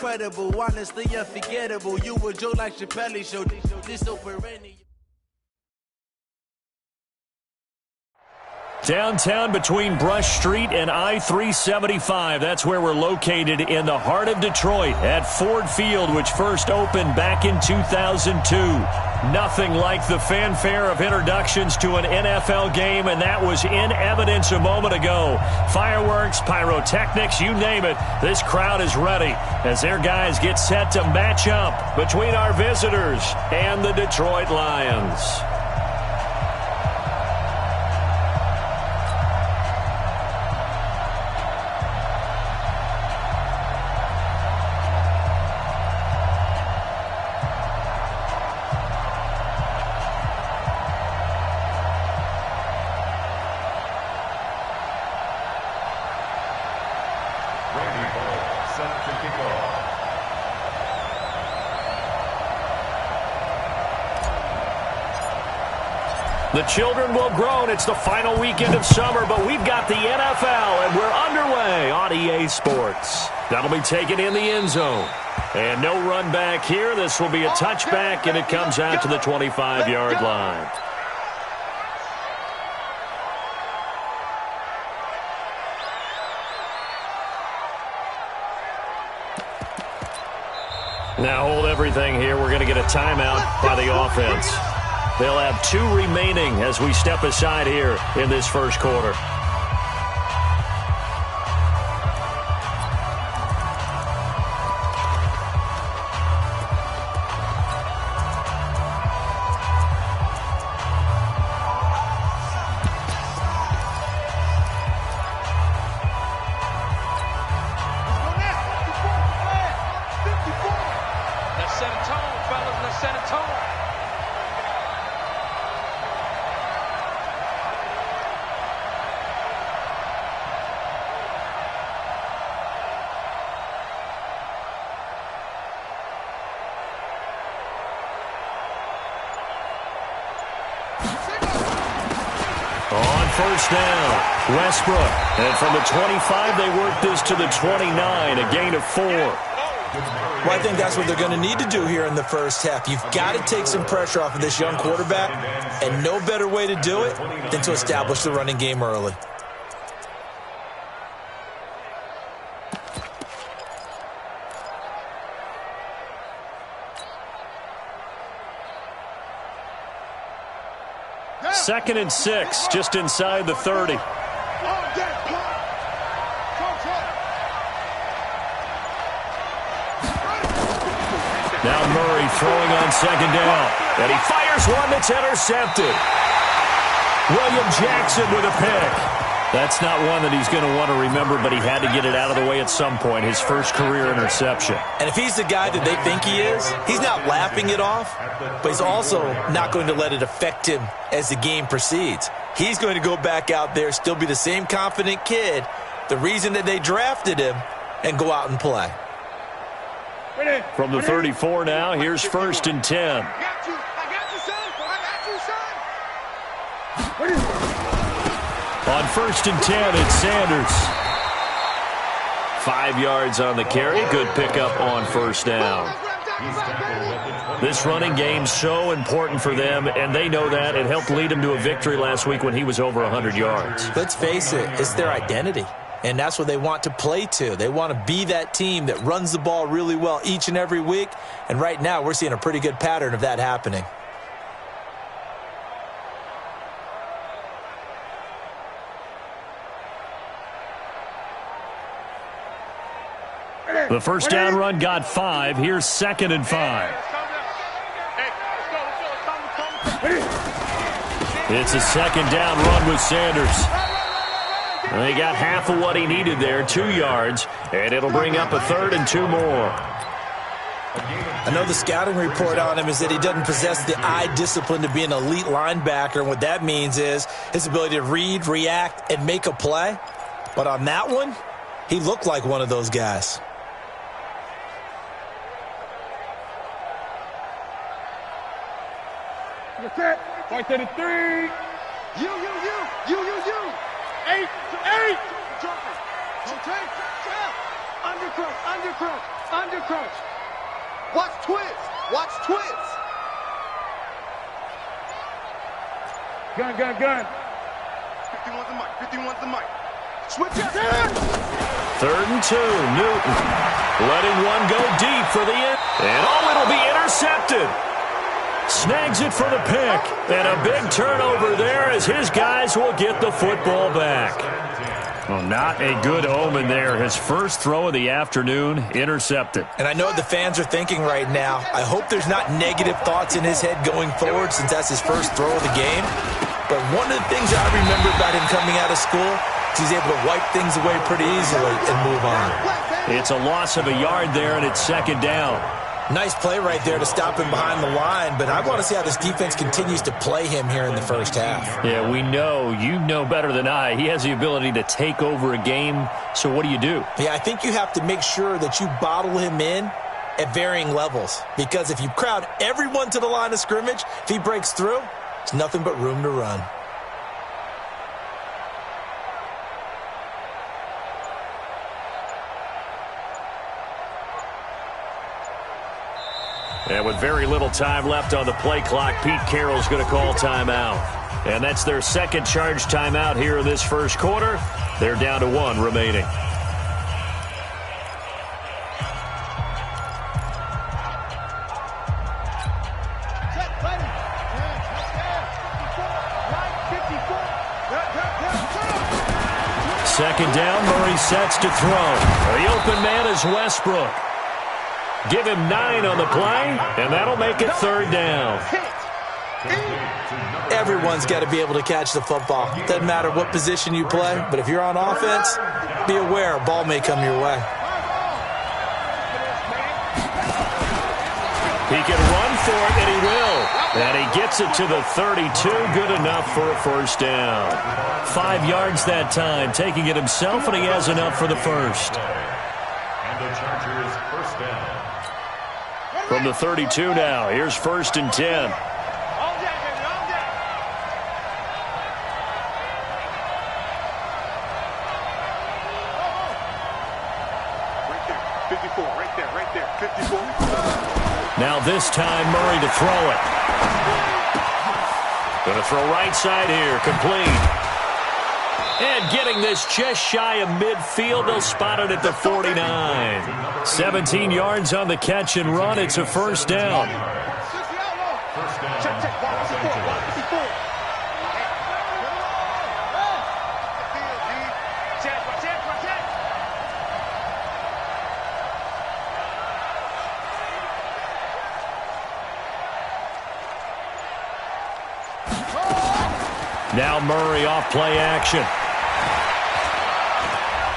incredible, honestly unforgettable. You a joke like Chappelle Show, this so perennial. Downtown between Brush Street and I-375. That's where we're located in the heart of Detroit at Ford Field, which first opened back in 2002. Nothing like the fanfare of introductions to an NFL game, and that was in evidence a moment ago. Fireworks, pyrotechnics, you name it. This crowd is ready as their guys get set to match up between our visitors and the Detroit Lions. The children will groan. It's the final weekend of summer, but we've got the NFL, and we're underway on EA Sports. That'll be taken in the end zone. And no run back here. This will be a touchback, and it comes out to the 25-yard line. Now hold everything here. We're going to get a timeout by the offense. They'll have 2 remaining as we step aside here in this first quarter. Let's set a tone, fellas. Let's set a tone. On first down, Westbrook. And from the 25, they work this to the 29, a gain of 4. Well, I think that's what they're going to need to do here in the first half. You've got to take some pressure off of this young quarterback, and no better way to do it than to establish the running game early. Second and 6, just inside the 30. Now Murray throwing on second down. And he fires one that's intercepted. William Jackson with a pick. That's not one that he's going to want to remember, but he had to get it out of the way at some point, his first career interception. And if he's the guy that they think he is, he's not laughing it off, but he's also not going to let it affect him as the game proceeds. He's going to go back out there, still be the same confident kid, the reason that they drafted him, and go out and play. From the 34 now, here's first and 10. I got you, son. I got you, son. On first and 10, it's Sanders. 5 yards on the carry. Good pickup on first down. This running game's so important for them, and they know that. It helped lead them to a victory last week when he was over 100 yards. Let's face it, it's their identity, and that's what they want to play to. They want to be that team that runs the ball really well each and every week, and right now we're seeing a pretty good pattern of that happening. The first down run got 5. Here's second and 5. It's a second down run with Sanders. They got half of what he needed there, 2 yards, and it'll bring up a 3rd and 2 more. I know the scouting report on him is that he doesn't possess the eye discipline to be an elite linebacker, and what that means is his ability to read, react, and make a play. But on that one, he looked like one of those guys. Point to the 3. You. 8 to 8. Undercross. Under crunch. Watch twist. Watch twist. Gun, gun, gun. 51's the mic. 51's the mic. Switch up. 3rd and 2. Newton letting one go deep for the end. And it'll be intercepted. Snags it for the pick. And a big turnover there as his guys will get the football back. Well, not a good omen there. His first throw of the afternoon intercepted. And I know what the fans are thinking right now. I hope there's not negative thoughts in his head going forward since that's his first throw of the game. But one of the things I remember about him coming out of school is he's able to wipe things away pretty easily and move on. It's a loss of a yard there, and it's 2nd down. Nice play right there to stop him behind the line, but I want to see how this defense continues to play him here in the first half. Yeah, we know. You know better than I. He has the ability to take over a game, so what do you do? Yeah, I think you have to make sure that you bottle him in at varying levels, because if you crowd everyone to the line of scrimmage, if he breaks through, it's nothing but room to run. And with very little time left on the play clock, Pete Carroll's going to call timeout. And that's their second charge timeout here in this first quarter. They're down to 1 remaining. Second down, Murray sets to throw. The open man is Westbrook. Give him 9 on the play, and that'll make it 3rd down. Everyone's got to be able to catch the football. Doesn't matter what position you play, but if you're on offense, be aware a ball may come your way. He can run for it, and he will. And he gets it to the 32. Good enough for a first down. 5 yards that time, taking it himself, and he has enough for the first. And the Chargers first down. From the 32 now, here's 1st and 10. All day, baby, all day. Right there. 54. Right there. Right there. 54. Now this time, Murray to throw it. Going to throw right side here, complete. And getting this just shy of midfield, they'll spot it at the 49. 17 yards on the catch and run. It's a first down. Check, check. 54. Now Murray off play action.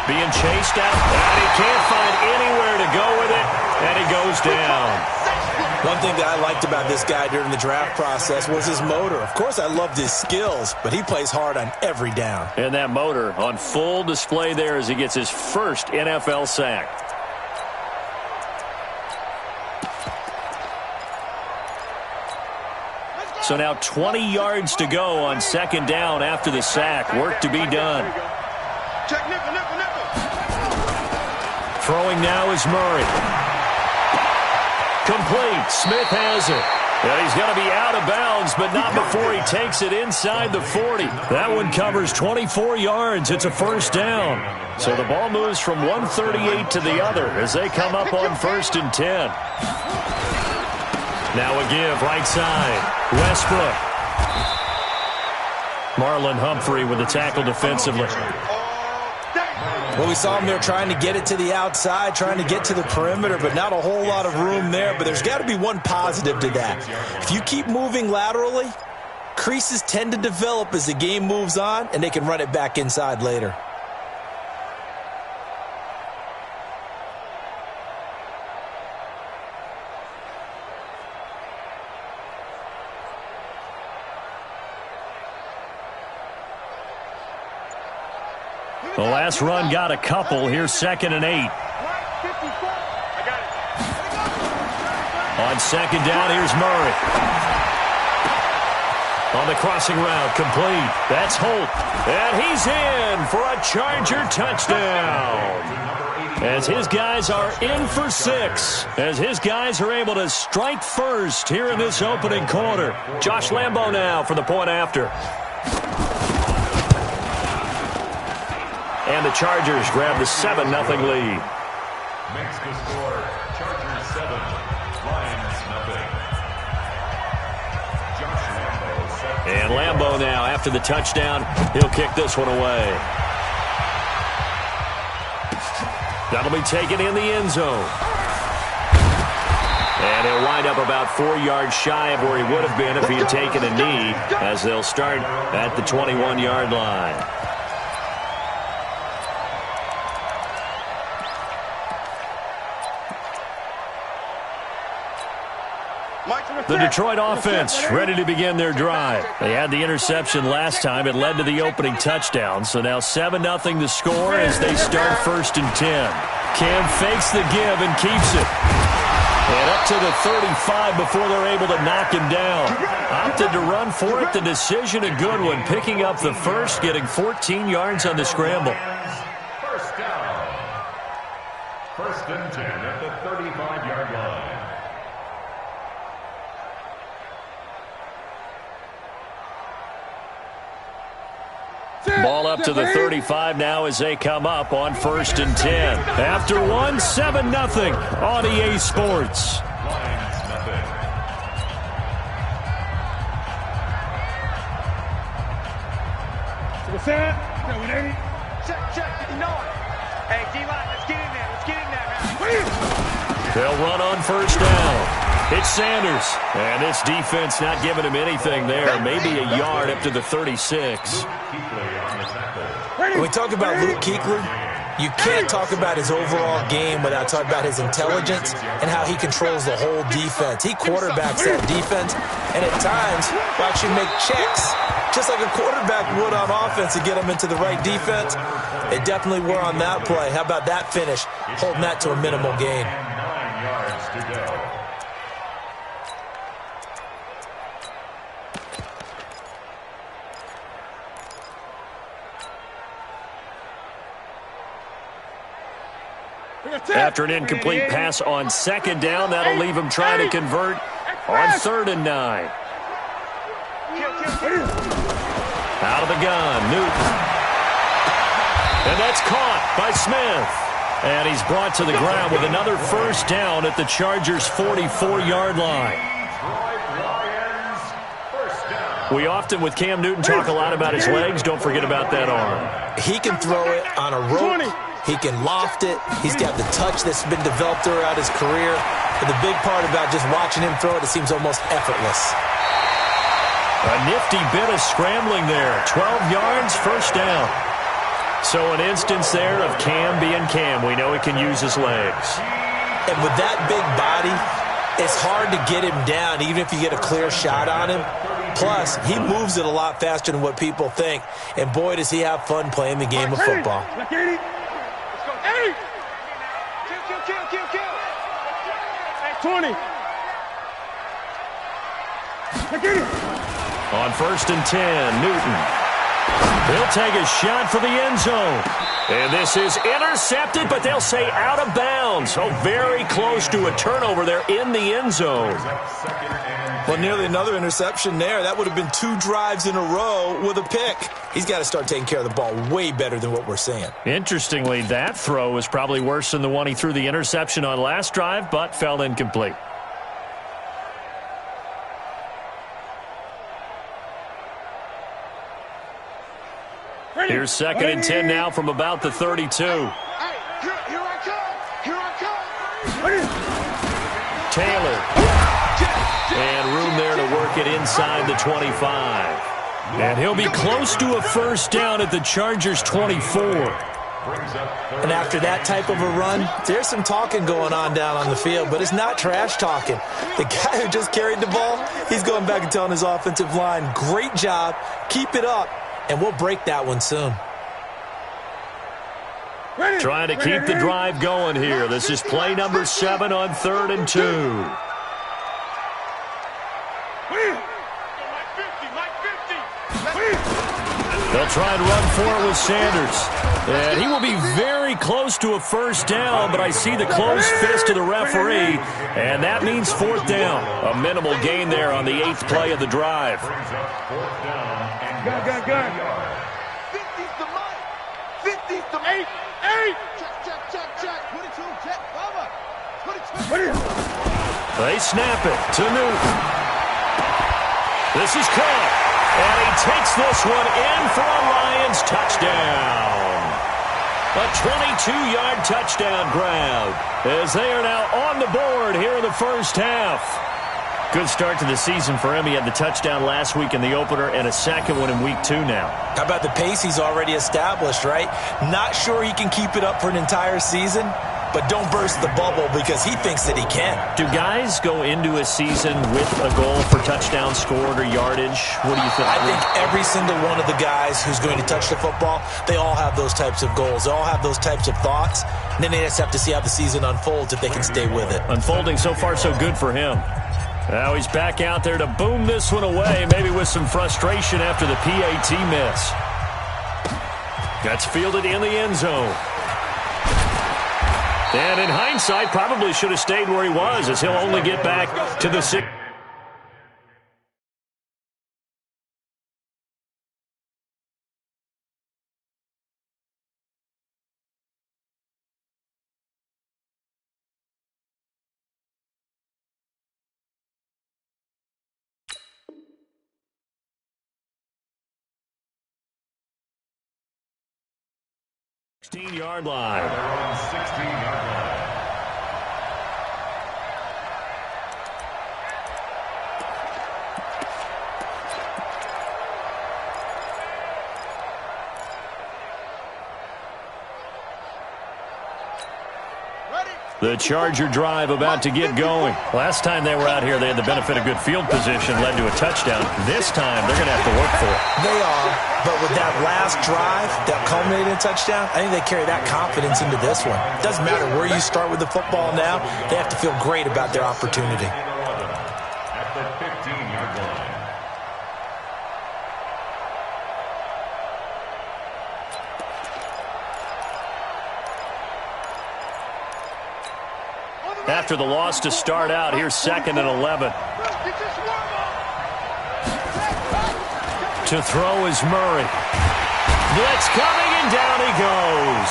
Being chased out, and he can't find anywhere to go with it, and he goes down. One thing that I liked about this guy during the draft process was his motor. Of course, I loved his skills, but he plays hard on every down. And that motor on full display there as he gets his first NFL sack. So now 20 yards to go on 2nd down after the sack. Work to be done. Check, nickel, nickel, nickel. Throwing now is Murray. Complete. Smith has it. And he's going to be out of bounds, but not before he takes it inside the 40. That one covers 24 yards. It's a first down. So the ball moves from 138 to the other as they come up on 1st and 10. Now a give right side. Westbrook. Marlon Humphrey with the tackle defensively. Well, we saw him there trying to get it to the outside, trying to get to the perimeter, but not a whole lot of room there. But there's got to be one positive to that. If you keep moving laterally, creases tend to develop as the game moves on, and they can run it back inside later. The last run got a couple. Here's 2nd and 8. On 2nd down, here's Murray. On the crossing route, complete. That's Holt. And he's in for a Charger touchdown. as his guys are in for 6, as his guys are able to strike first here in this opening quarter. Josh Lambo now for the point after. And the Chargers grab the 7-0 lead. Makes the score Chargers 7, Lions nothing. Josh Lambo set. And Lambo now, after the touchdown, he'll kick this one away. That'll be taken in the end zone. And he'll wind up about 4 yards shy of where he would have been if he had taken a knee, as they'll start at the 21-yard line. The Detroit offense ready to begin their drive. They had the interception last time. It led to the opening touchdown. So now 7-0 the score as they start 1st and 10. Cam fakes the give and keeps it. And up to the 35 before they're able to knock him down. Opted to run for it. The decision a good one. Picking up the first, getting 14 yards on the scramble. First down. 1st and 10 at the 35-yard line. Ball up to the 35 now as they come up on 1st and 10. After one, 7-0 on EA Sports. Lions nothing. Check. You know it. Hey, D-line, let's get in there. Let's get in there, man. They'll run on 1st down. It's Sanders, and this defense not giving him anything there. Maybe a yard up to the 36. When we talk about Luke Kuechly, you can't talk about his overall game without talking about his intelligence and how he controls the whole defense. He quarterbacks that defense, and at times will actually make checks, just like a quarterback would on offense to get him into the right defense. They definitely were on that play. How about that finish, holding that to a minimal gain? 9 yards to go. After an incomplete pass on 2nd down, that'll leave him trying to convert on 3rd and 9. Out of the gun, Newton. And that's caught by Smith. And he's brought to the ground with another 1st down at the Chargers' 44-yard line. We often, with Cam Newton, talk a lot about his legs. Don't forget about that arm. He can throw it on a rope. He can loft it. He's got the touch that's been developed throughout his career. But the big part about just watching him throw it, it seems almost effortless. A nifty bit of scrambling there. 12 yards, 1st down. So an instance there of Cam being Cam. We know he can use his legs. And with that big body, it's hard to get him down, even if you get a clear shot on him. Plus, he moves it a lot faster than what people think. And boy, does he have fun playing the game of football. Hey! Kill. Hey, 20. On 1st and 10, Newton. He'll take a shot for the end zone. And this is intercepted, but they'll say out of bounds. So very close to a turnover there in the end zone. Well, nearly another interception there. That would have been 2 drives in a row with a pick. He's got to start taking care of the ball way better than what we're seeing. Interestingly, that throw was probably worse than the one he threw the interception on last drive, but fell incomplete. Here's 2nd and 10 now from about the 32. Hey, here I come. Taylor. And room there to work it inside the 25. And he'll be close to a 1st down at the Chargers' 24. And after that type of a run, there's some talking going on down on the field, but it's not trash talking. The guy who just carried the ball, he's going back and telling his offensive line, great job, keep it up, and we'll break that one soon. Trying to keep the drive going here. This is play number 7 on 3rd and 2. They'll try and run for it with Sanders. And he will be very close to a first down, but I see the closed fist of the referee, and that means fourth down. A minimal gain there on the 8th play of the drive. Gun. 50's the money. 50's the 8. Check. 22, check. Bubba. 22. They snap it to Newton. This is caught, and he takes this one in for a Lions touchdown. A 22-yard touchdown grab as they are now on the board here in the first half. Good start to the season for him. He had the touchdown last week in the opener and a second one in week 2 now. How about the pace he's already established, right? Not sure he can keep it up for an entire season, but don't burst the bubble because he thinks that he can. Do guys go into a season with a goal for touchdown scored or yardage? What do you think? I think every single one of the guys who's going to touch the football, they all have those types of goals. They all have those types of thoughts. And then they just have to see how the season unfolds if they can stay with it. Unfolding so far so good for him. Now he's back out there to boom this one away, maybe with some frustration after the PAT miss. That's fielded in the end zone. And in hindsight, probably should have stayed where he was, as he'll only get back to the 6. Yard line. They're on 16-yard line. The Charger drive about to get going. Last time they were out here, they had the benefit of good field position, led to a touchdown. This time, they're going to have to work for it. They are, but with that last drive that culminated in a touchdown, I think they carry that confidence into this one. Doesn't matter where you start with the football now, they have to feel great about their opportunity. At the 15-yard line. After the loss to start out, here's 2nd and 11. To throw is Murray. Blitz coming, and down he goes.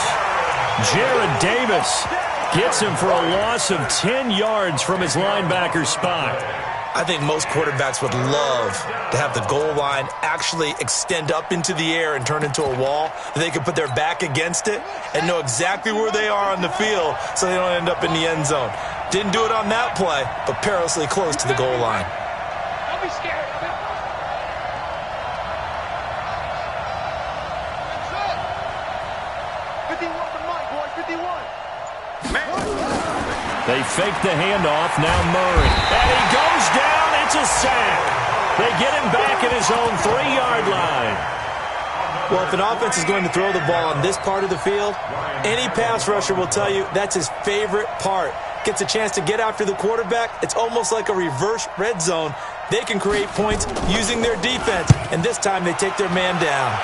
Jared Davis gets him for a loss of 10 yards from his linebacker spot. I think most quarterbacks would love to have the goal line actually extend up into the air and turn into a wall. They can put their back against it and know exactly where they are on the field so they don't end up in the end zone. Didn't do it on that play, but perilously close to the goal line. Don't be scared. They fake the handoff. Now Murray. And he goes down. It's a sack. They get him back at his own 3-yard line. Well, if an offense is going to throw the ball on this part of the field, any pass rusher will tell you that's his favorite part. Gets a chance to get after the quarterback. It's almost like a reverse red zone. They can create points using their defense, and this time they take their man down.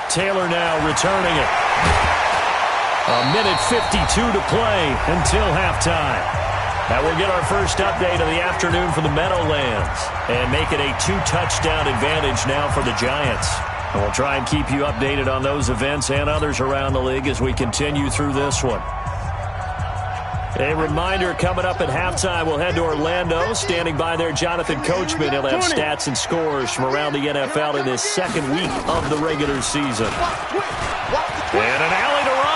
Taylor now returning it. A minute 52 to play until halftime. Now we'll get our first update of the afternoon from the Meadowlands and make it a 2-touchdown advantage now for the Giants. And we'll try and keep you updated on those events and others around the league as we continue through this one. A reminder, coming up at halftime, we'll head to Orlando. Standing by there, Jonathan Coachman. He'll have stats and scores from around the NFL in his second week of the regular season. And an alley to run.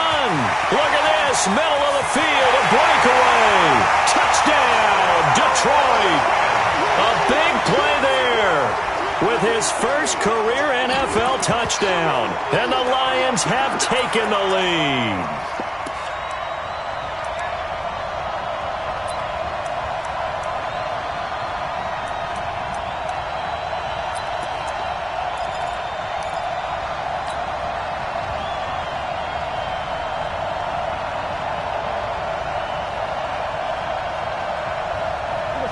Look at this, middle of the field, a breakaway. Touchdown, Detroit. A big play there with his first career NFL touchdown. And the Lions have taken the lead.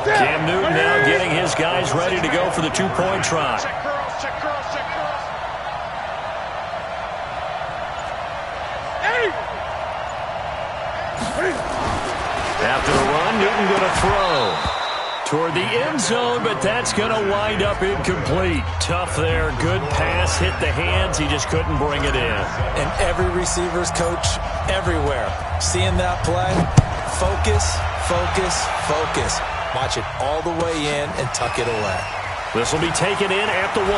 Cam Newton now getting his guys ready to go for the 2-point try. check curls, check curls. Hey! After the run, Newton going to throw toward the end zone, but that's going to wind up incomplete. Tough there. Good pass. Hit the hands. He just couldn't bring it in. And every receiver's coach everywhere, seeing that play, focus, focus, focus. Watch it all the way in and tuck it away. This will be taken in at the 1.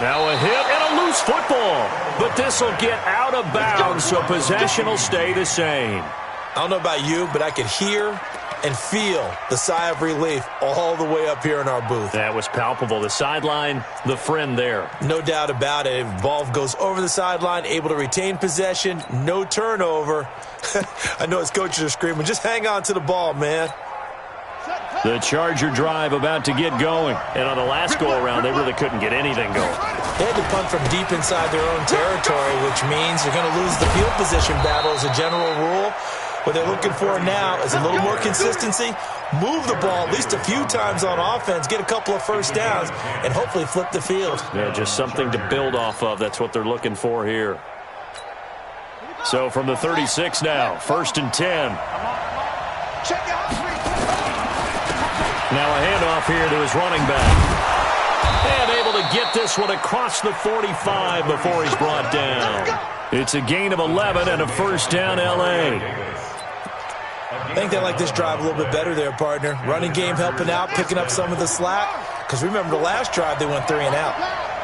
Now a hit and a loose football. But this will get out of bounds, so possession will stay the same. I don't know about you, but I could hear and feel the sigh of relief all the way up here in our booth. That was palpable. The sideline, the friend there. No doubt about it. Ball goes over the sideline, able to retain possession, no turnover. I know his coaches are screaming, just hang on to the ball, man. The Charger drive about to get going. And on the last go-around, they really couldn't get anything going. They had to punt from deep inside their own territory, which means they're going to lose the field position battle as a general rule. What they're looking for now is a little more consistency, move the ball at least a few times on offense, get a couple of first downs, and hopefully flip the field. Yeah, just something to build off of. That's what they're looking for here. So from the 36 now, 1st and 10. Now a handoff here to his running back. And able to get this one across the 45 before he's brought down. It's a gain of 11 and a first down, L.A. I think they like this drive a little bit better there, partner. Running game helping out, picking up some of the slack. Because remember the last drive, they went 3 and out.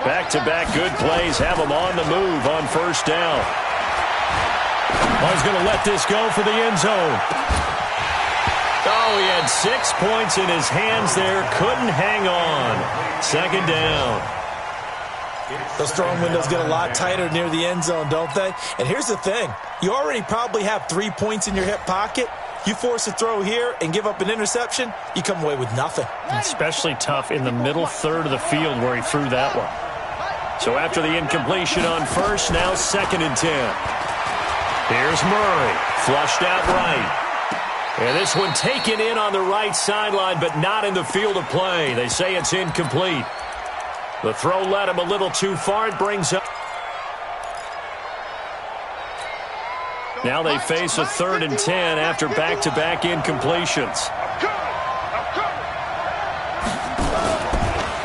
Back-to-back good plays have them on the move on first down. Oh, he's going to let this go for the end zone. Oh, he had 6 points in his hands there. Couldn't hang on. 2nd down. Those throwing windows get a lot tighter near the end zone, don't they? And here's the thing. You already probably have 3 points in your hip pocket. You force a throw here and give up an interception, you come away with nothing. Especially tough in the middle third of the field where he threw that one. So after the incompletion on first, now 2nd and 10. Here's Murray, flushed out right. And this one taken in on the right sideline, but not in the field of play. They say it's incomplete. The throw led him a little too far. It brings up. Now they face a 3rd and 10 after back-to-back incompletions.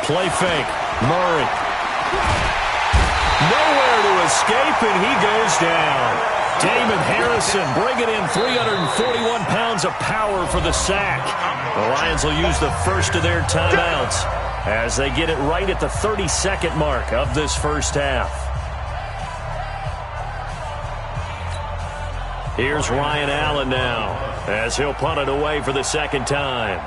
Play fake. Murray. Nowhere to escape, and he goes down. Damon Harrison bringing in 341 pounds of power for the sack. The Lions will use the first of their timeouts as they get it right at the 32nd mark of this first half. Here's Ryan Allen now as he'll punt it away for the 2nd time.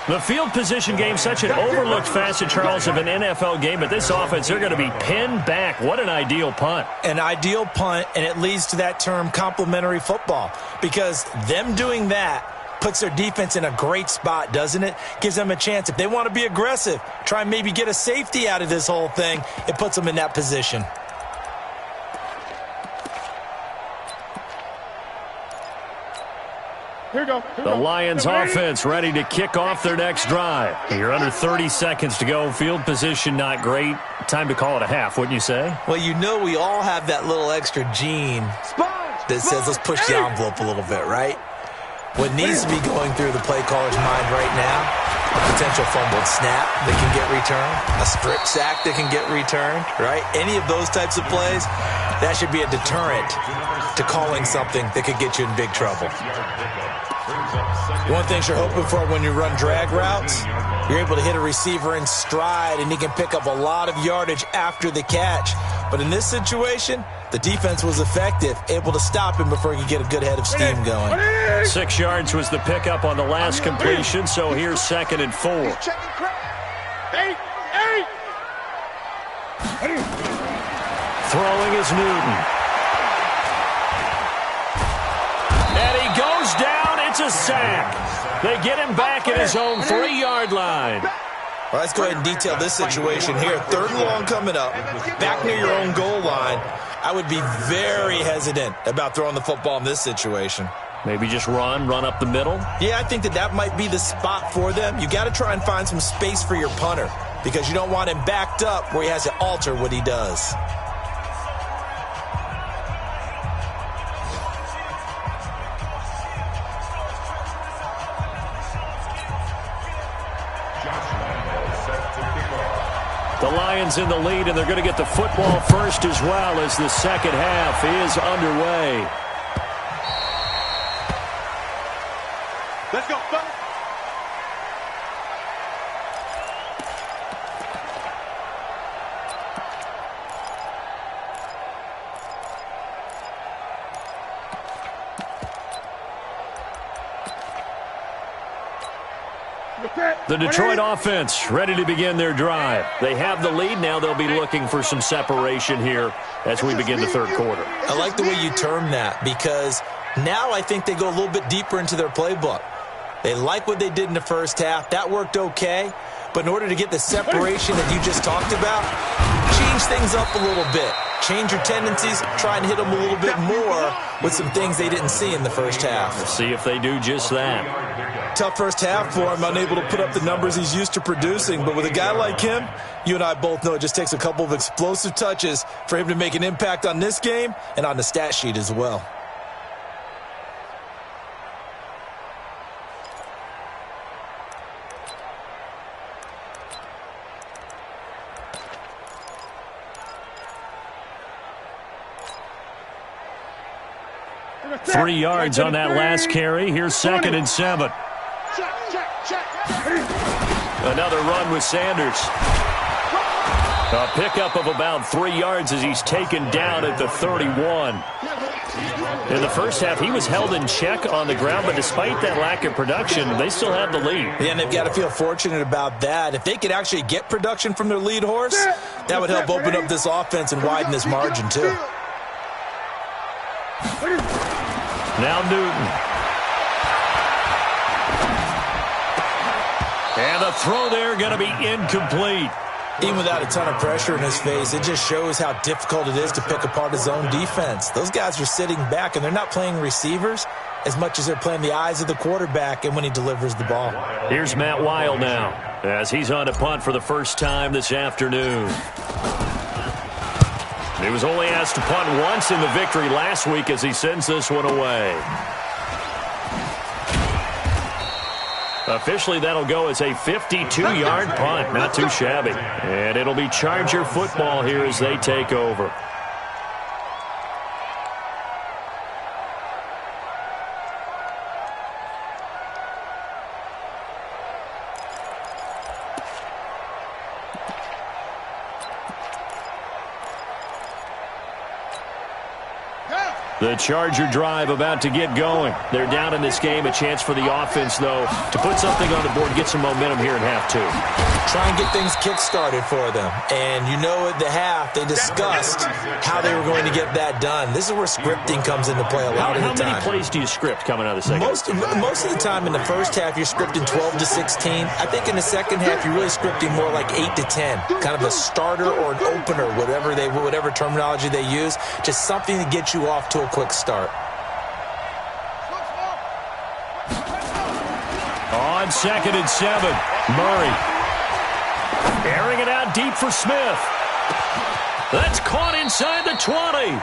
The field position game, such an overlooked facet, Charles, of an NFL game, but this offense, they're going to be pinned back. What an ideal punt. An ideal punt, and it leads to that term complementary football, because them doing that puts their defense in a great spot, doesn't it? Gives them a chance. If they want to be aggressive, try and maybe get a safety out of this whole thing, it puts them in that position. The Lions offense ready to kick off their next drive. You're under 30 seconds to go. Field position not great. Time to call it a half, wouldn't you say? Well, you know we all have that little extra gene that says let's push the envelope a little bit, right? What needs to be going through the play caller's mind right now, a potential fumbled snap that can get returned, a strip sack that can get returned, right? Any of those types of plays, that should be a deterrent to calling something that could get you in big trouble. One thing you're hoping for when you run drag routes, you're able to hit a receiver in stride and he can pick up a lot of yardage after the catch. But in this situation, the defense was effective, able to stop him before he could get a good head of steam going. 6 yards was the pickup on the last completion, so here's 2nd and 4. Throwing is Newton. And he goes down. It's a sack. They get him back at his own 3-yard line. Well, let's go ahead and detail this situation here. 3rd and long coming up, back near your own goal line. I would be very hesitant about throwing the football in this situation. Maybe just run up the middle? Yeah, I think that might be the spot for them. You got to try and find some space for your punter because you don't want him backed up where he has to alter what he does. The Lions in the lead, and they're going to get the football first as well as the second half is underway. Let's go, fellas. The Detroit offense ready to begin their drive. They have the lead. Now they'll be looking for some separation here as we begin the third quarter. I like the way you term that because now I think they go a little bit deeper into their playbook. They like what they did in the first half. That worked okay. But in order to get the separation that you just talked about, change things up a little bit. Change your tendencies, try and hit them a little bit more with some things they didn't see in the first half. Let's see if they do just that. Tough first half for him, unable to put up the numbers he's used to producing. But with a guy like him, you and I both know it just takes a couple of explosive touches for him to make an impact on this game and on the stat sheet as well. Three yards on that last carry. Here's 2nd and 7. Another run with Sanders. A pickup of about 3 yards as he's taken down at the 31. In the first half, he was held in check on the ground, but despite that lack of production, they still have the lead. Yeah, and they've got to feel fortunate about that. If they could actually get production from their lead horse, that would help open up this offense and widen this margin too. Now Newton. And the throw there going to be incomplete. Even without a ton of pressure in his face, it just shows how difficult it is to pick apart his own defense. Those guys are sitting back, and they're not playing receivers as much as they're playing the eyes of the quarterback and when he delivers the ball. Here's Matt Weil now as he's on to punt for the first time this afternoon. He was only asked to punt once in the victory last week as he sends this one away. Officially, that'll go as a 52-yard punt. Not too shabby. And it'll be Charger football here as they take over. The Charger drive about to get going. They're down in this game. A chance for the offense, though, to put something on the board, get some momentum here in half two. Try and get things kick-started for them. And you know at the half, they discussed how they were going to get that done. This is where scripting comes into play a lot of the time. How many plays do you script coming out of the second? Most of the time in the first half, you're scripting 12 to 16. I think in the second half, you're really scripting more like 8 to 10. Kind of a starter or an opener, whatever terminology they use. Just something to get you off to a quick start. On 2nd and 7, Murray. Airing it out deep for Smith. That's caught inside the 20.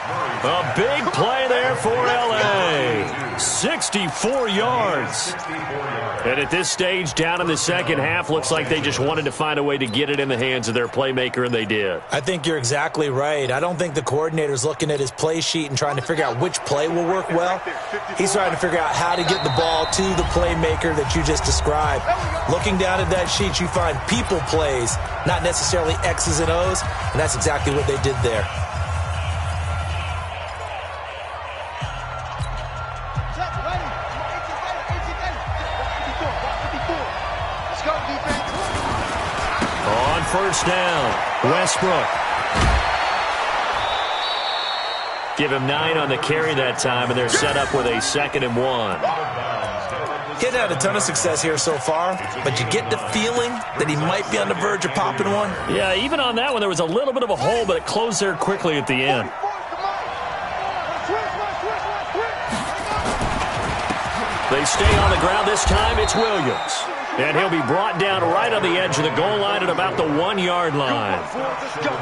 A big play there for L.A. 64 yards. And at this stage, down in the second half, looks like they just wanted to find a way to get it in the hands of their playmaker, and they did. I think you're exactly right. I don't think the coordinator's looking at his play sheet and trying to figure out which play will work well. He's trying to figure out how to get the ball to the playmaker that you just described. Looking down at that sheet, you find people plays, not necessarily X's and O's, and that's exactly what they did there. First down, Westbrook. Give him 9 on the carry that time, and they're set up with a 2nd and 1. He hasn't had a ton of success here so far, but you get the feeling that he might be on the verge of popping one. Yeah, even on that one, there was a little bit of a hole, but it closed there quickly at the end. They stay on the ground. This time it's Williams. And he'll be brought down right on the edge of the goal line at about the 1-yard line.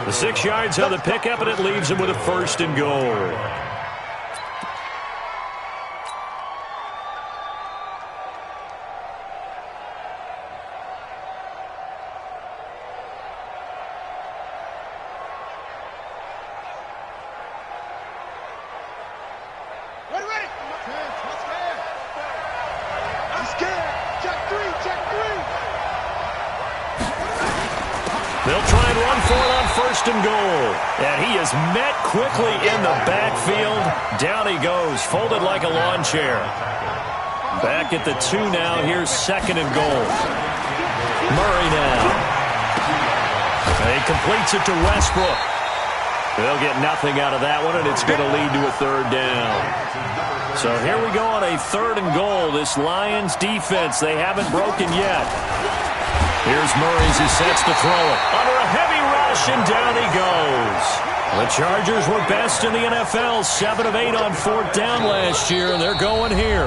The 6 yards of the pickup, and it leaves him with a 1st and goal. They'll try and run for it on 1st and goal. And he is met quickly in the backfield. Down he goes, folded like a lawn chair. Back at the 2 now. Here's 2nd and goal. Murray now. He completes it to Westbrook. They'll get nothing out of that one, and it's going to lead to a 3rd down. So here we go on a 3rd and goal. This Lions defense, they haven't broken yet. Here's Murray as he sets to throw it. Under a heavy rush, and down he goes. The Chargers were best in the NFL, 7 of 8 on 4th down last year, and they're going here.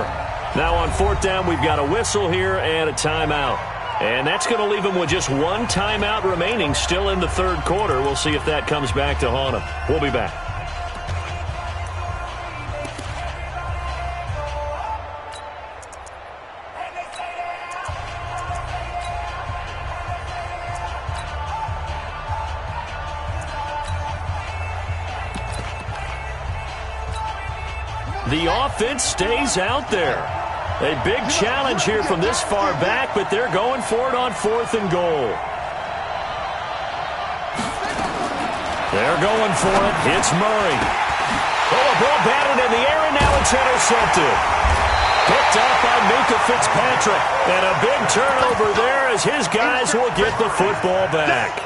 Now on 4th down, we've got a whistle here and a timeout. And that's going to leave them with just 1 timeout remaining still in the 3rd quarter. We'll see if that comes back to haunt them. We'll be back. The offense stays out there. A big challenge here from this far back, but they're going for it on 4th and goal. They're going for it. It's Murray. Oh, a ball batted in the air, and now it's intercepted. Picked up by Minkah Fitzpatrick. And a big turnover there as his guys will get the football back.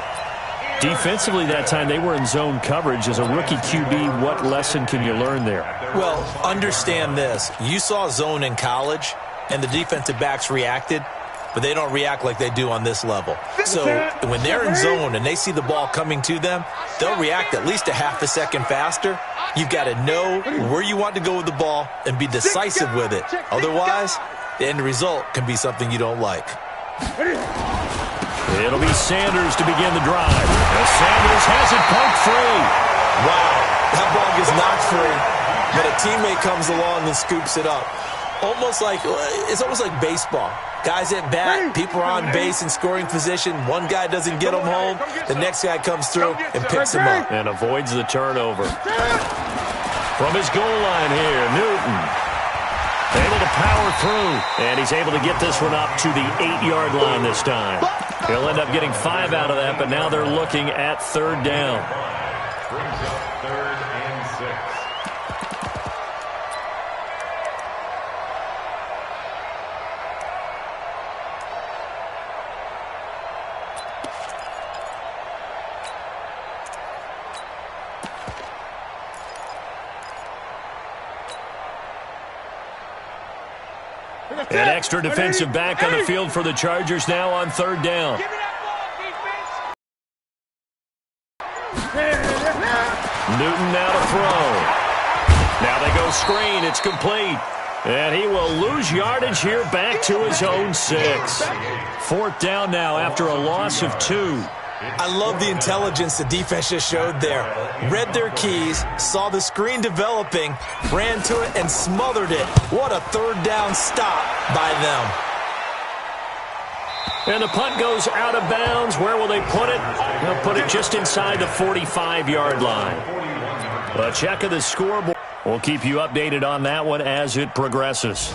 Defensively that time, they were in zone coverage. As a rookie QB, what lesson can you learn there? Well, understand this. You saw zone in college, and the defensive backs reacted, but they don't react like they do on this level. So when they're in zone and they see the ball coming to them, they'll react at least a half a second faster. You've got to know where you want to go with the ball and be decisive with it. Otherwise, the end result can be something you don't like. It'll be Sanders to begin the drive. And Sanders has it poked free. Wow, that ball gets knocked free, but a teammate comes along and scoops it up. It's almost like baseball. Guys at bat, people are on base in scoring position. One guy doesn't get him home. The next guy comes through and picks him up. And avoids the turnover. From his goal line here, Newton. Able to power through. And he's able to get this one up to the 8-yard line this time. He'll end up getting 5 out of that, but now they're looking at 3rd down. Brings up 3rd and 6. An extra defensive back on the field for the Chargers now on 3rd down. Newton now to throw. Now they go screen. It's complete. And he will lose yardage here back to his own 6. 4th down now after a loss of 2. I love the intelligence the defense just showed there. Read their keys, saw the screen developing, ran to it, and smothered it. What a 3rd down stop by them. And the punt goes out of bounds. Where will they put it? They'll put it just inside the 45-yard line. A check of the scoreboard. We'll keep you updated on that one as it progresses.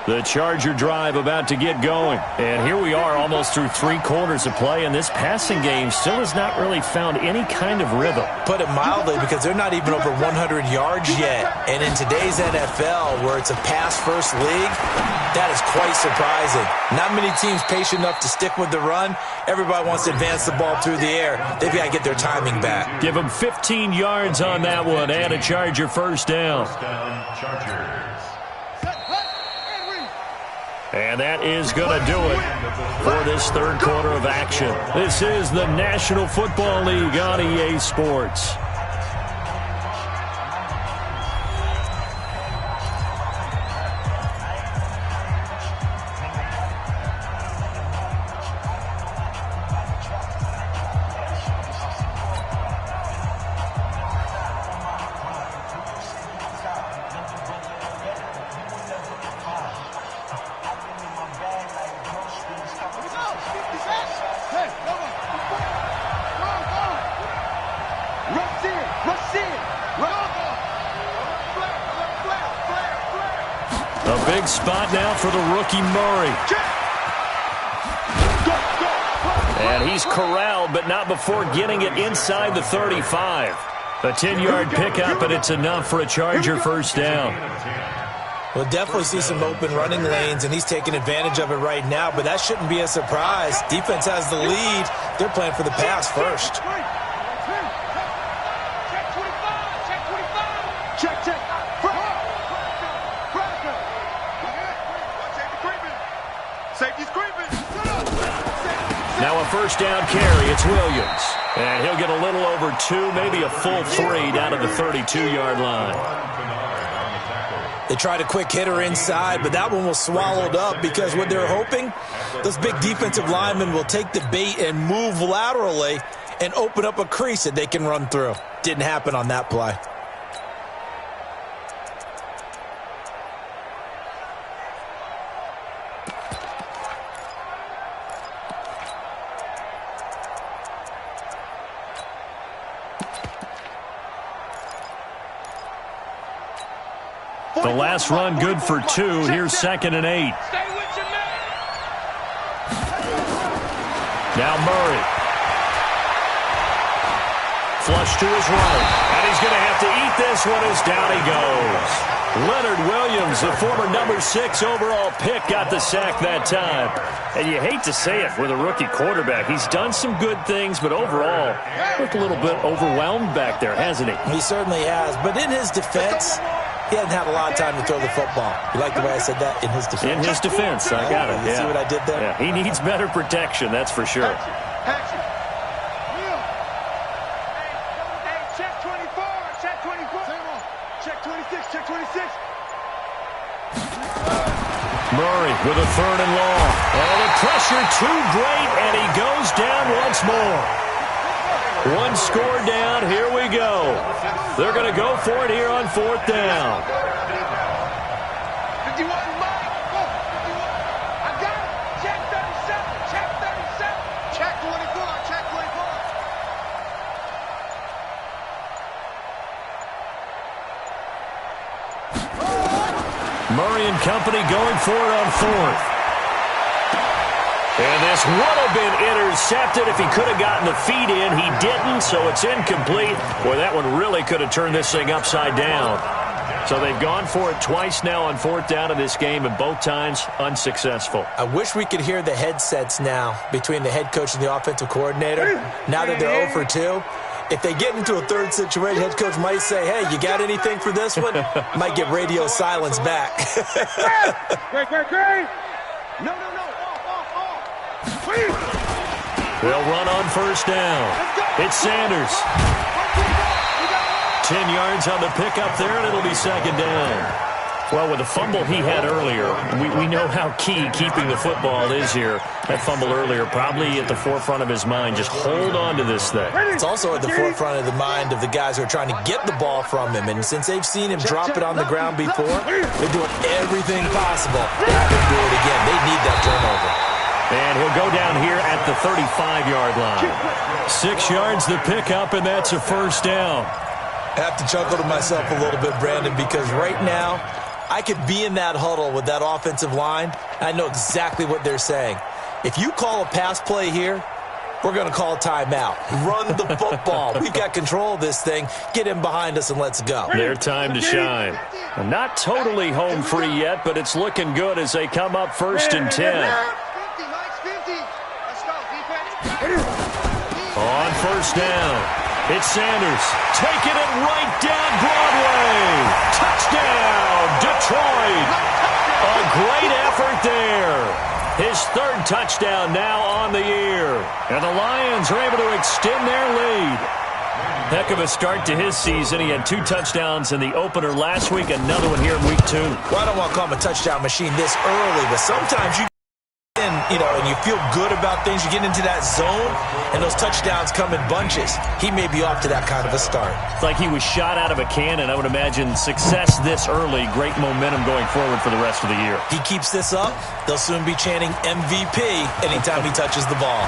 The Charger drive about to get going. And here we are almost through 3 quarters of play, and this passing game still has not really found any kind of rhythm. Put it mildly, because they're not even over 100 yards yet. And in today's NFL, where it's a pass-first league, that is quite surprising. Not many teams patient enough to stick with the run. Everybody wants to advance the ball through the air. They've got to get their timing back. Give them 15 yards on that one and a Charger first down. Chargers. And that is going to do it for this third quarter of action. This is the National Football League on EA Sports. A big spot now for the rookie Murray. And he's corralled, but not before getting it inside the 35. A 10-yard pickup, and it's enough for a Charger first down. We'll definitely see some open running lanes, and he's taking advantage of it right now, but that shouldn't be a surprise. Defense has the lead. They're playing for the pass first. Now a first down carry. It's Williams. And he'll get a little over 2, maybe a full 3 down to the 32-yard line. They tried a quick hitter inside, but that one was swallowed up because what they're hoping, those big defensive linemen will take the bait and move laterally and open up a crease that they can run through. Didn't happen on that play. The last run good for 2. Here's 2nd and 8. Now Murray. Flush to his right. And he's going to have to eat this one as down he goes. Leonard Williams, the former number 6 overall pick, got the sack that time. And you hate to say it with a rookie quarterback. He's done some good things, but overall, looked a little bit overwhelmed back there, hasn't he? He certainly has. But in his defense, he hasn't had a lot of time to throw the football. You like the way I said that? In his defense. In his defense. I got it. You see what I did there? Yeah, he needs better protection, that's for sure. Check 24. Check 24. Check 26. Check 26. Murray with a 3rd and long. Oh, the pressure too great, and he goes down once more. 1 score down. Here we go. They're going to go for it here on 4th down. 51, Mike. 51. I got it. Check 37. Check 37. Check 24. Check 24. Murray and company going for it on 4th. And this would have been intercepted if he could have gotten the feet in. He didn't, so it's incomplete. Boy, that one really could have turned this thing upside down. So they've gone for it twice now on 4th down in this game, and both times unsuccessful. I wish we could hear the headsets now between the head coach and the offensive coordinator. Now that they're 0 for 2, if they get into a third situation, head coach might say, hey, you got anything for this one? Might get radio silence back. Great. No. They'll run on 1st down. It's Sanders. 10 yards on the pickup there, and it'll be 2nd down. Well, with the fumble he had earlier, we know how key keeping the football is here. That fumble earlier probably at the forefront of his mind. Just hold on to this thing. It's also at the forefront of the mind of the guys who are trying to get the ball from him. And since they've seen him drop it on the ground before, they're doing everything possible to have him do it again. They need that turnover. And he'll go down here at the 35-yard line. 6 yards the pickup, and that's a 1st down. I have to chuckle to myself a little bit, Brandon, because right now I could be in that huddle with that offensive line. I know exactly what they're saying. If you call a pass play here, we're going to call a timeout. Run the football. We've got control of this thing. Get him behind us and let's go. Their time to shine. Not totally home free yet, but it's looking good as they come up 1st and 10. On 1st down, it's Sanders taking it right down Broadway. Touchdown, Detroit. A great effort there. His 3rd touchdown now on the year. And the Lions are able to extend their lead. Heck of a start to his season. He had 2 touchdowns in the opener last week, another one here in week 2. Well, I don't want to call him a touchdown machine this early, but sometimes you and you feel good about things. You get into that zone, and those touchdowns come in bunches. He may be off to that kind of a start. It's like he was shot out of a cannon. I would imagine success this early, great momentum going forward for the rest of the year. He keeps this up, they'll soon be chanting MVP anytime he touches the ball.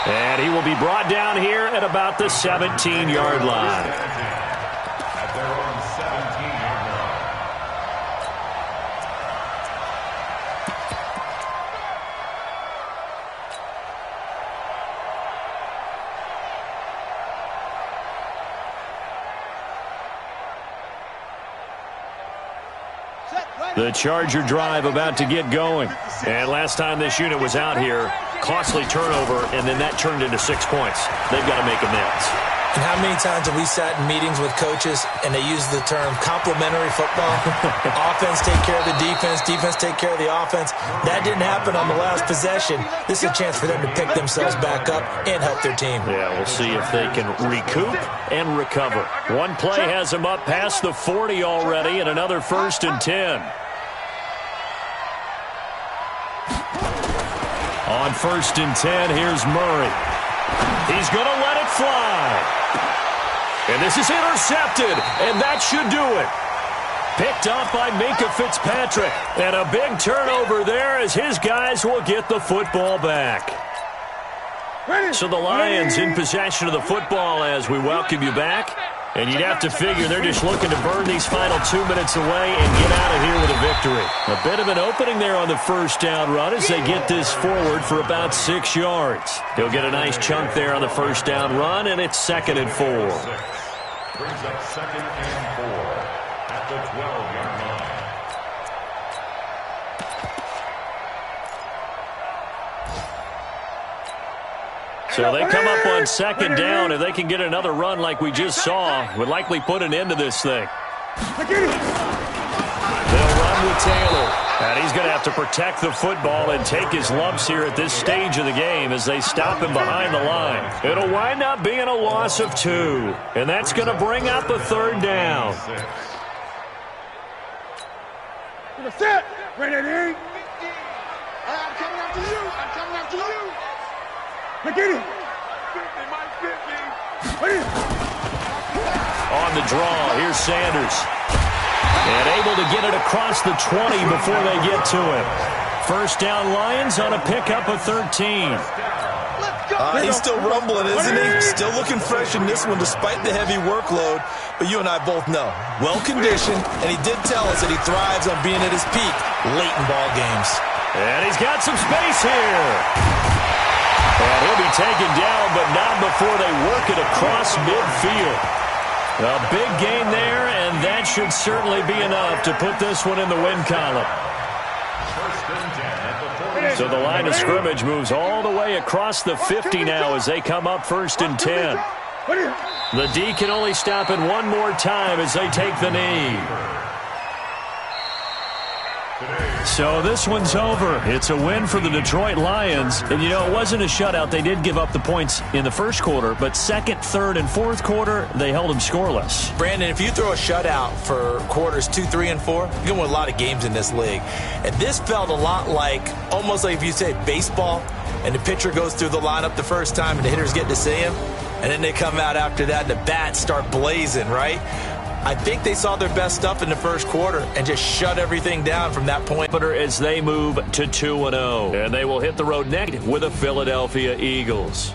And he will be brought down here at about the 17-yard line. At their own 17-yard line. The Charger drive about to get going. And last time this unit was out here, costly turnover, and then that turned into 6 points. They've got to make amends. And how many times have we sat in meetings with coaches and they use the term complementary football? Offense take care of the defense, defense take care of the offense. That didn't happen on the last possession. This is a chance for them to pick themselves back up and help their team. Yeah, we'll see if they can recoup and recover. One play has them up past the 40 already, and another 1st and 10. On 1st and 10, here's Murray. He's going to let it fly. And this is intercepted, and that should do it. Picked up by Minkah Fitzpatrick. And a big turnover there as his guys will get the football back. So the Lions in possession of the football as we welcome you back. And you'd have to figure they're just looking to burn these final 2 minutes away and get out of here with a victory. A bit of an opening there on the 1st down run as they get this forward for about 6 yards. He'll get a nice chunk there on the 1st down run, and it's 2nd and 4. Brings up 2nd and 4 at the 12-yard line. So they come up on 2nd down. If they can get another run like we just saw, would likely put an end to this thing. They'll run with Taylor. And he's going to have to protect the football and take his lumps here at this stage of the game as they stop him behind the line. It'll wind up being a loss of 2. And that's going to bring up a 3rd down. Set. Ready. I'm coming after you. I'm coming after you. Get it. 50, Mike, 50. On the draw, here's Sanders. And able to get it across the 20 before they get to him. 1st down Lions on a pickup of 13. He's still rumbling, isn't he? Still looking fresh in this one despite the heavy workload. But you and I both know, well-conditioned, and he did tell us that he thrives on being at his peak late in ball games. And he's got some space here. And he'll be taken down, but not before they work it across midfield. A big gain there, and that should certainly be enough to put this one in the win column. So the line of scrimmage moves all the way across the 50 now as they come up 1st and 10. The D can only stop it one more time as they take the knee. So this one's over. It's a win for the Detroit Lions. And, you know, it wasn't a shutout. They did give up the points in the 1st quarter, but 2nd, 3rd, and 4th quarter, they held them scoreless. Brandon, if you throw a shutout for quarters 2, 3, and 4, you're going to win a lot of games in this league. And this felt a lot like, almost like if you say baseball, and the pitcher goes through the lineup the first time and the hitters get to see him, and then they come out after that and the bats start blazing, right? I think they saw their best stuff in the 1st quarter and just shut everything down from that point. As they move to 2-0. And they will hit the road next with the Philadelphia Eagles.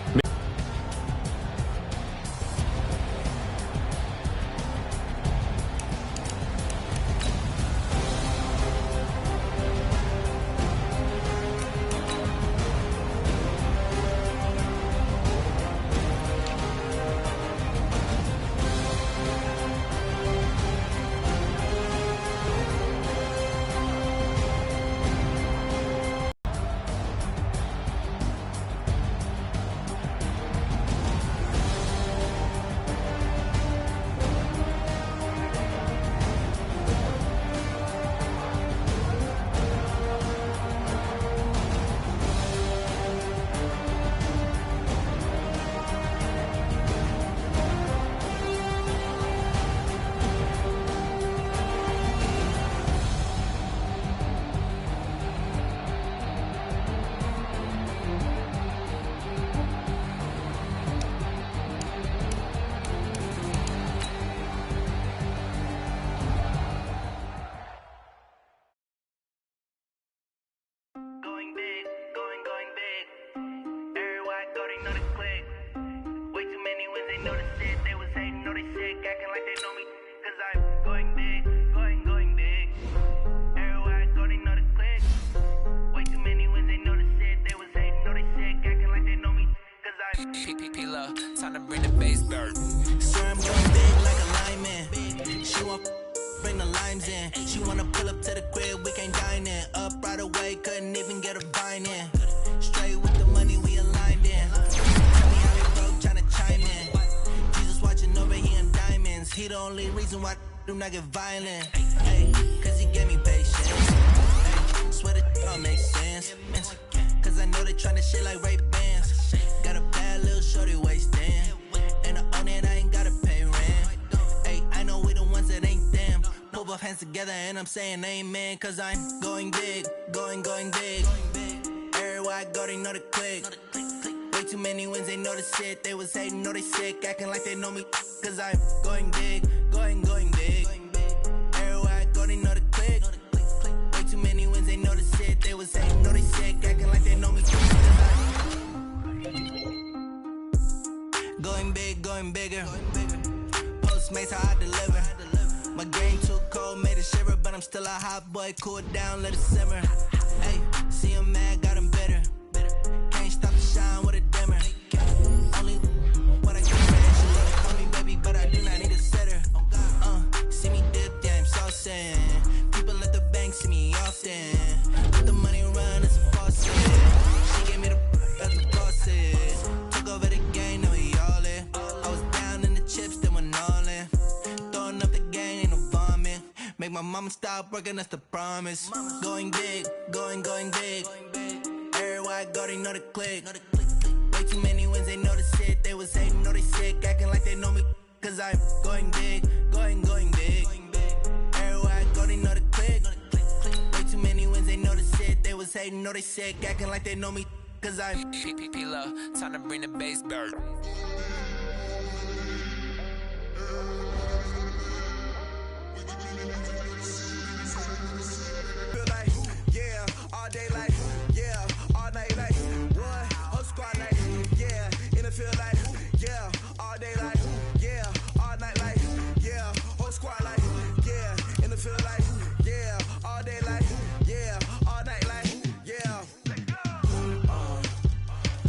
Time to bring the bass bird. Swear I'm going big like a lineman. She want bring the limes in. She wanna pull up to the crib, we can't dine in. Up right away, couldn't even get a vine in. Straight with the money, we aligned in. Tell me how they broke, tryna chime in. Jesus watching over, he in diamonds. He the only reason why I do not get violent. Hey, cause he gave me patience. Hey, swear that all makes sense. Cause I know they tryna shit like Ray-Bans. Got a bad little shorty wasting. And I own it, I ain't gotta pay rent. Hey, I know we the ones that ain't them. Pull both hands together and I'm saying amen. Cause I'm going big, going big. Everywhere I go, they know the click. Way too many wins, they know the shit. They was hating, know they sick, acting like they know me. Cause I'm going big, going big. Everywhere I go, they know the click. Way too many wins, they know the shit. They was hating, know they sick, acting like they know me. Going bigger. Postmates how I deliver. My game too cold, made it shiver, but I'm still a hot boy. Cool it down, let it simmer. Hey, see him mad, got him bitter. Can't stop the shine with a dimmer. Only what I can read. She love to call me baby, but I do not need a sitter. See me dip, yeah, I'm saucing. People at the bank see me often. Let the money run, it's a faucet. She gave me the that's the process. Took over the game, now we all in. I was down in the chips, then went all in. Throwing up the game, ain't no vomit. Make my mama stop working, that's the promise. Going big, going big. Everywhere I go, they know the click. Way too many wins, they know the shit. They was hating, know they sick, acting like they know me. Cause I'm going big, going big. Everywhere I go, they know the click. Way too many wins, they know the shit. They was hating, know they sick, acting like they know me. Cause I'm time to bring the bass bird. Feel like, yeah, all day like, yeah, all night like, what? Whole squad like, yeah, in the field like, yeah, all day like, yeah, all night like, yeah, whole squad like, yeah, in the field like, yeah, all day like, yeah, all night like, yeah.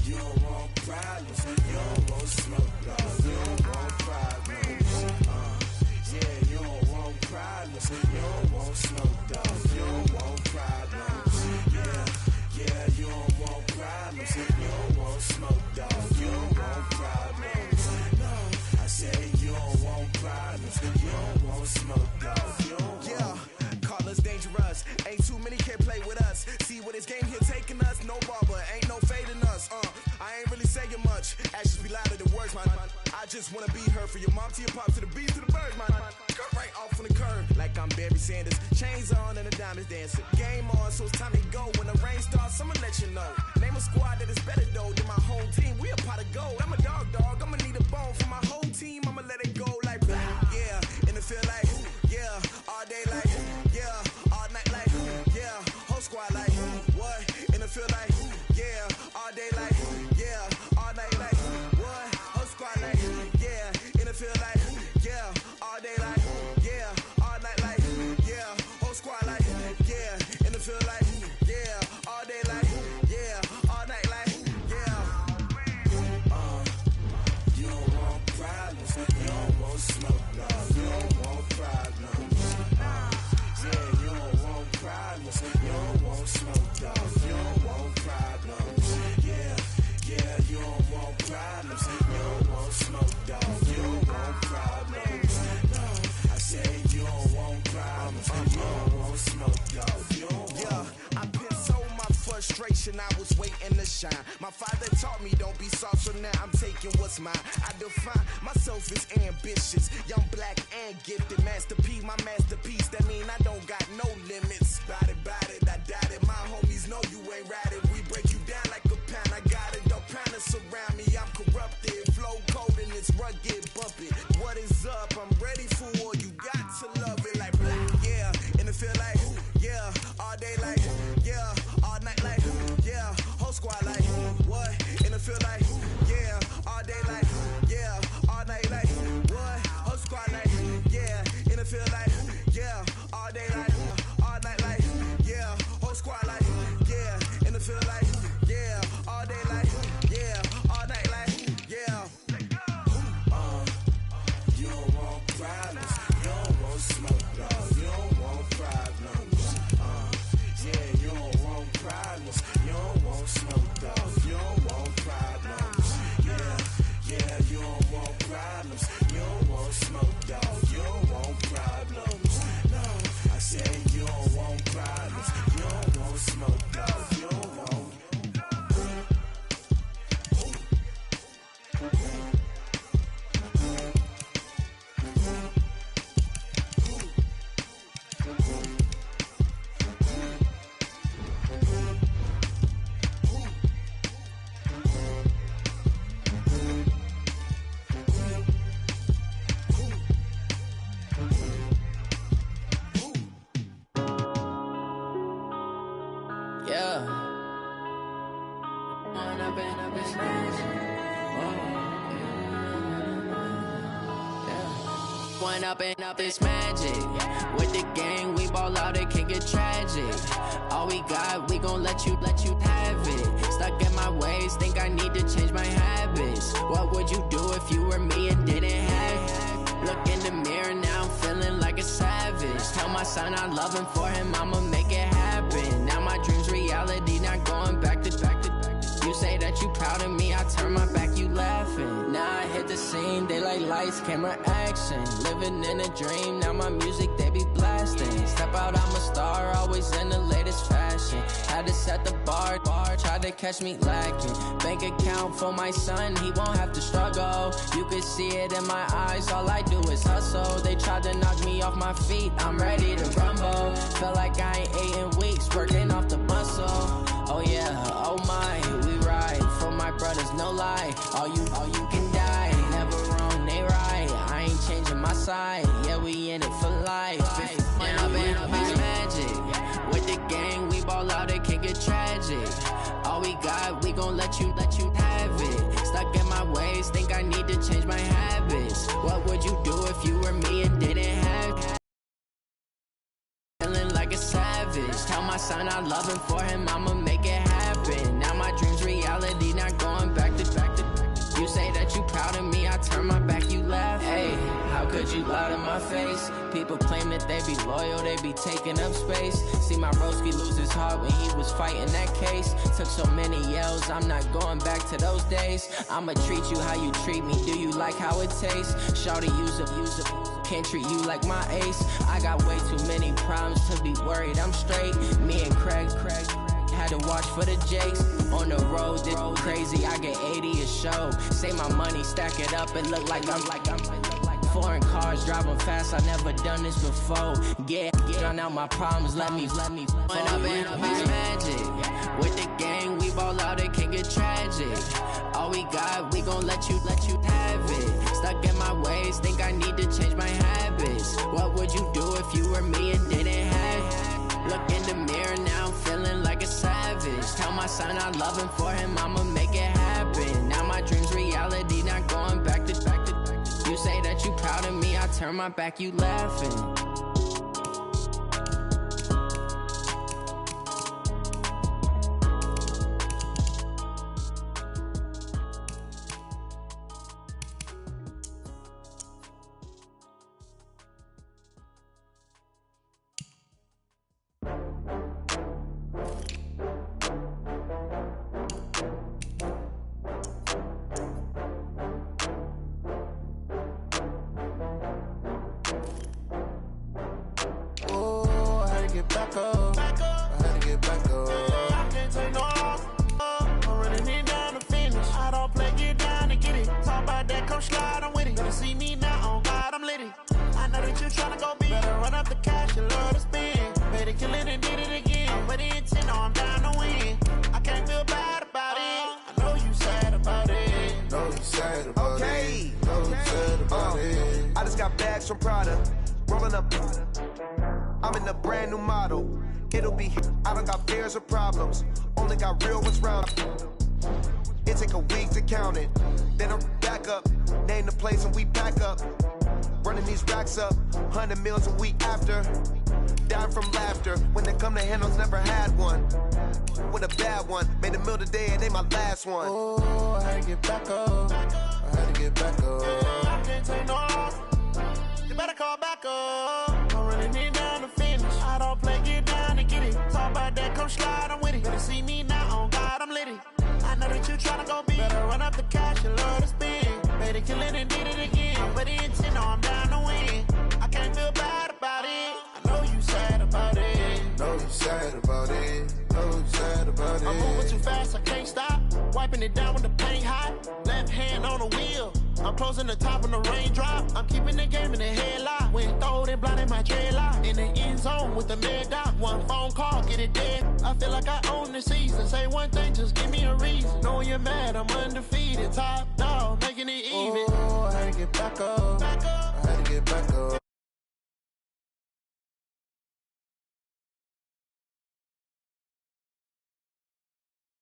You don't want problems, you don't want smoke, you don't want problems. Yeah, you don't want problems, you don't want smoke, dog. You don't want problems. Yeah, you don't want problems. You don't want smoke, dog. You don't want problems. No, I say you don't want problems. You don't want smoke, dog. You don't want. Yeah, call us dangerous. Ain't too many can play with us. See what this game here taking us. No barber, ain't no fading us. I ain't really saying much. Actions be louder than words, man. I just wanna be heard from your mom to your pop to the beat to the birds, man. Cut right off on the curb, like I'm Barry Sanders. Chains on and the diamonds dancing. Game on, so it's time to go. When the rain starts, I'ma let you know. Name a squad that is better though than my whole team. We a pot of gold. I'm a dog. I'ma need a bone for my whole team. I'ma let it go like yeah. In the field like yeah. All day like yeah. All night like yeah. Whole squad like what? In the field like yeah. All day like yeah. All night like what? Whole squad like yeah. In the field like yeah. All day like yeah. All night like yeah. Whole squad like yeah. In the field like yeah. All day like yeah. All night like yeah. You don't want problems. You don't want smoke, no. You don't want problems. Yeah, you don't want problems. You don't want smoke, dog. You don't want problems. Yeah, you don't want problems. You don't want smoke, dog. You don't want problems. No, I say you don't want problems. You don't want smoke, dog. You don't want. Yeah, I've been so my frustration, I was waiting to shine. My father taught me don't be soft, so now I'm taking what's mine. I define myself as ambitious, young, black, and gifted. Master P, my masterpiece. That mean I don't got no limits. Bout it, I doubt it. My homies know you ain't ratted. We break you down like a pound. I got it, don't pound to surround me. I'm corrupted, flow cold and it's rugged, bump it. What is up? I'm ready for war. You got to love it like black. Yeah, in the field like yeah. All day like yeah. All night like yeah. Whole squad like what? In the field like yeah. All day like yeah. All night like what? Whole squad like yeah. In the field like yeah. All day like all night like yeah. Whole squad like yeah. In the field like yeah. All day like yeah. All night like Up this magic. With the gang, we ball out, it can get tragic. All we got, we gon' let you have it. Stuck in my ways, think I need to change my habits. What would you do if you were me and didn't have it? Look in the mirror, now I'm feeling like a savage. Tell my son I love him, for him I'ma make it happen. Now my dream's reality, not going back to. You say that you proud of me, I turn my back, you laughing. Now I hit the scene, they like lights, camera, action. Living in a dream, now my music, they be blasting. Step out, I'm a star, always in the latest fashion. Had to set the bar, tried to catch me lacking. Bank account for my son, he won't have to struggle. You can see it in my eyes, all I do is hustle. They tried to knock me off my feet, I'm ready to rumble. Feel like I ain't ate in weeks, working off the muscle. Oh yeah, oh my, we ride for my brothers, no lie. All you can die, never wrong, they right. I ain't changing my side, yeah, we in it for life. When up it's magic. With the gang, we ball out, it can get tragic. All we got, we gon' let you have it. Stuck in my ways, think I need to change my habits. What would you do if you were me and didn't have it? Feeling like a savage. Tell my son I love him, for him I'ma make it happen. Now my dream's reality, not going back to. You say that you proud of me, I turn my back, you laugh. Hey, how could you lie to my face? People claim that they be loyal, they be taking up space. See my broski lose his heart when he was fighting that case. Took so many yells, I'm not going back to those days. I'ma treat you how you treat me, do you like how it tastes? Shawty, use a can't treat you like my ace. I got way too many problems to be worried, I'm straight. Me and Craig had to watch for the Jakes. On the road, this crazy, I get 80 a show. Save my money, stack it up, and look like I'm foreign cars, driving fast, I never done this before. Yeah, drown out my problems, let me When up it's magic. With the gang, we ball out, it can get tragic. All we got, we gon' let you have it. Stuck in my ways, think I need to change my habits. What would you do if you were me and didn't have it? Look in the mirror, now I'm feeling like a savage. Tell my son I love him, for him I'ma make it happen. Now my dream's reality, not going back to. You say that you proud of me, I turn my back, you laughing. One. Oh, I had to get back up. I had to get back up. I can't take no loss. You better call back up. I'm running it down to finish. I don't play, get down to get it. Talk about that, come slide, I'm with it. Better see me now, on God, I'm lit it. I know that you tryna go big. Better run up the cash, you love to spend. Made it, kill it, and did it again. I'm with the intent, no, I'm down to win. I can't feel bad about it. I know you sad about it. Know you sad about it. Know you sad about it. I'm moving too fast, I can't stop. Wiping it down with the paint hot. Left hand hand on the wheel. I'm closing the top on the raindrop. I'm keeping the game in the headlock. When throwed and blinded my dreadlock. In the end zone with the mad dot. One phone call, get it dead. I feel like I own the season. Say one thing, just give me a reason. Knowing you're mad, I'm undefeated. Top dog, making it even. Oh, I had to get back up. I had to get back up.